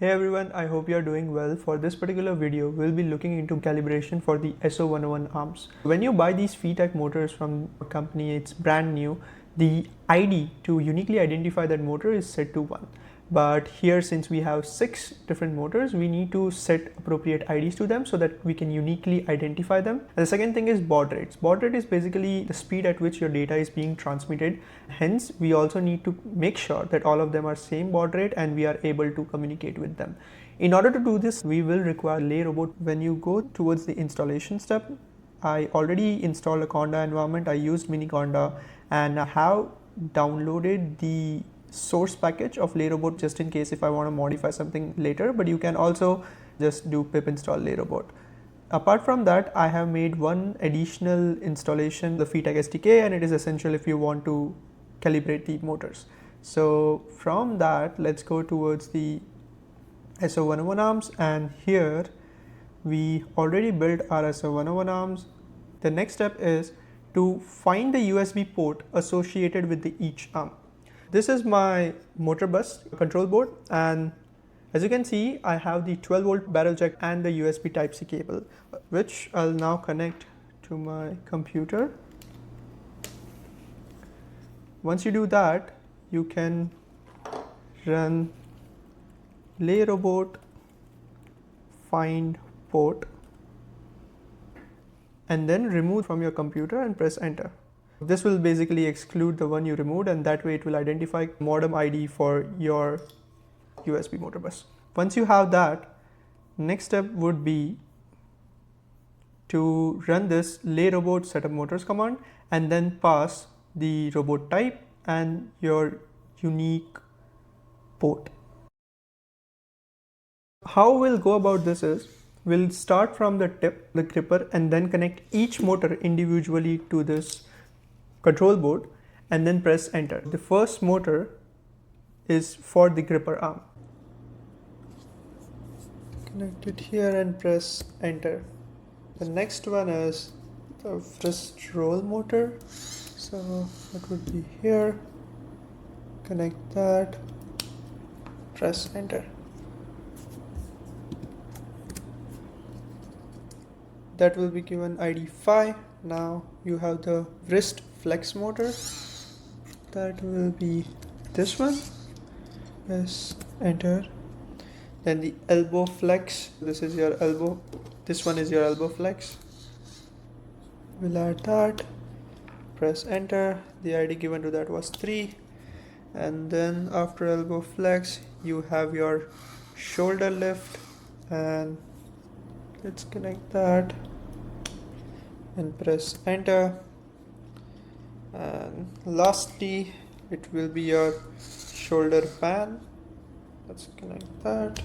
Hey everyone, I hope you are doing well. For this particular video, we'll be looking into calibration for the SO101 arms. When you buy these FeeTech motors from a company, it's brand new, the ID to uniquely identify that motor is set to 1. But here, since we have 6 different motors, we need to set appropriate IDs to them so that we can uniquely identify them. And the second thing is baud rates. Baud rate is basically the speed at which your data is being transmitted. Hence, we also need to make sure that all of them are same baud rate and we are able to communicate with them. In order to do this, we will require LeRobot. When you go towards the installation step, I already installed a Conda environment. I used mini Conda and I have downloaded the source package of LeRobot just in case if I want to modify something later, but you can also just do pip install LeRobot. Apart from that, I have made one additional installation, the FeeTech SDK, and it is essential if you want to calibrate the motors. So from that, let's go towards the SO101 arms, and here we already built our SO101 arms. The next step is to find the USB port associated with each arm. This is my motor bus control board, and as you can see, I have the 12 volt barrel jack and the USB Type-C cable, which I'll now connect to my computer. Once you do that, you can run LeRobot find port and then remove from your computer and press enter. This will basically exclude the one you removed, and that way it will identify modem ID for your USB motor bus. Once you have that, next step would be to run this LeRobot setup motors command and then pass the robot type and your unique port. How we'll go about this is, we'll start from the tip, the gripper, and then connect each motor individually to this control board and then press enter. The first motor is for the gripper arm. Connect it here and press enter. The next one is the wrist roll motor. So it would be here. Connect that, press enter. That will be given ID 5. Now you have the wrist flex motor. That will be this one. Press enter. Then the elbow flex. This is your elbow. This one is your elbow flex. We'll add that. Press enter. The ID given to that was 3. And then after elbow flex, you have your shoulder lift, and let's connect that and press enter. And lastly, it will be your shoulder pan. Let's connect that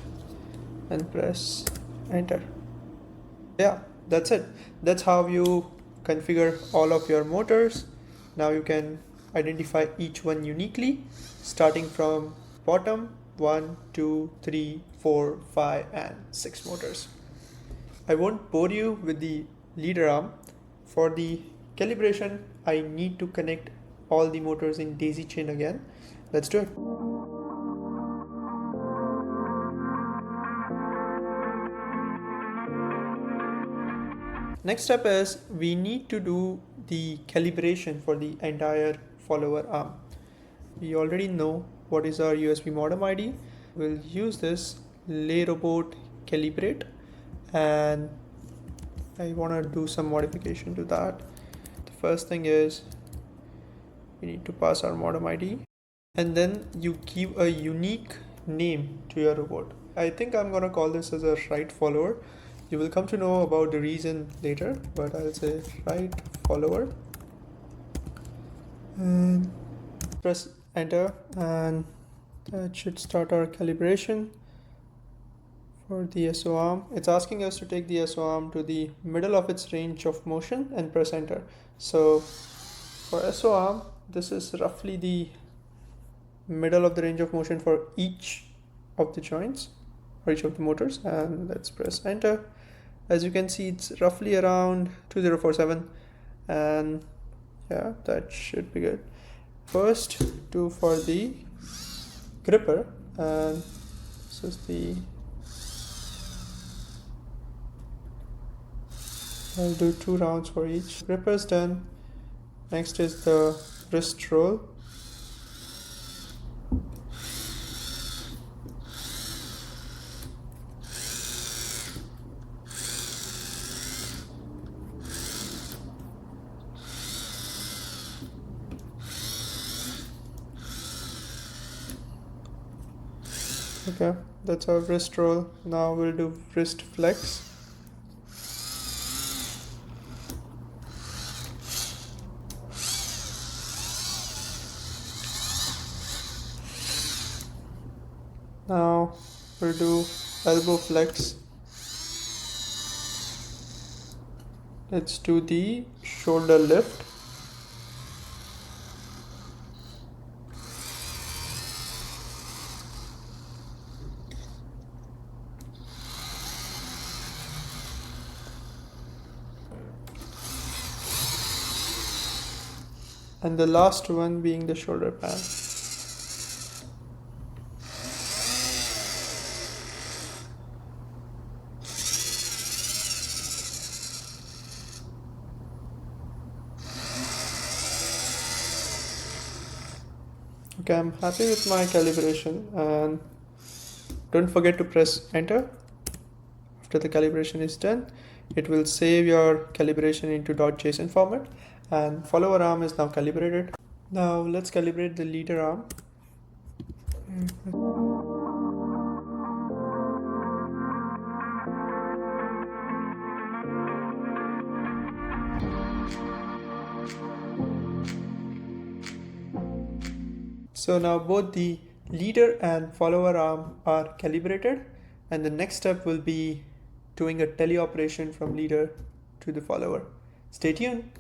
and press enter. Yeah, that's it. That's how you configure all of your motors. Now you can identify each one uniquely, starting from bottom 1, 2, 3, 4, 5 and 6 motors. I won't bore you with the leader arm. For the calibration, I need to connect all the motors in daisy chain again. Let's do it. Next step is we need to do the calibration for the entire follower arm. We already know what is our USB modem ID. We'll use this LeRobot calibrate, and I want to do some modification to that. The first thing is we need to pass our modem ID, and then you give a unique name to your robot. I think I'm going to call this as a right follower. You will come to know about the reason later, but I'll say right follower and press enter, and that should start our calibration. For the SO arm, it's asking us to take the SO arm to the middle of its range of motion and press enter. So for SO arm, this is roughly the middle of the range of motion for each of the joints or each of the motors, and let's press enter. As you can see, it's roughly around 2047, and yeah, that should be good. First do for the gripper, and This is the, I'll do 2 rounds for each. Gripper is done. Next is the wrist roll. Okay, that's our wrist roll. Now we'll do wrist flex. Now we'll do elbow flex. Let's do the shoulder lift. And the last one being the shoulder pad. Okay, I'm happy with my calibration, and don't forget to press enter. After the calibration is done, it will save your calibration into .json format, and follower arm is now calibrated. Now let's calibrate the leader arm. So now both the leader and follower arm are calibrated, and the next step will be doing a teleoperation from leader to the follower. Stay tuned.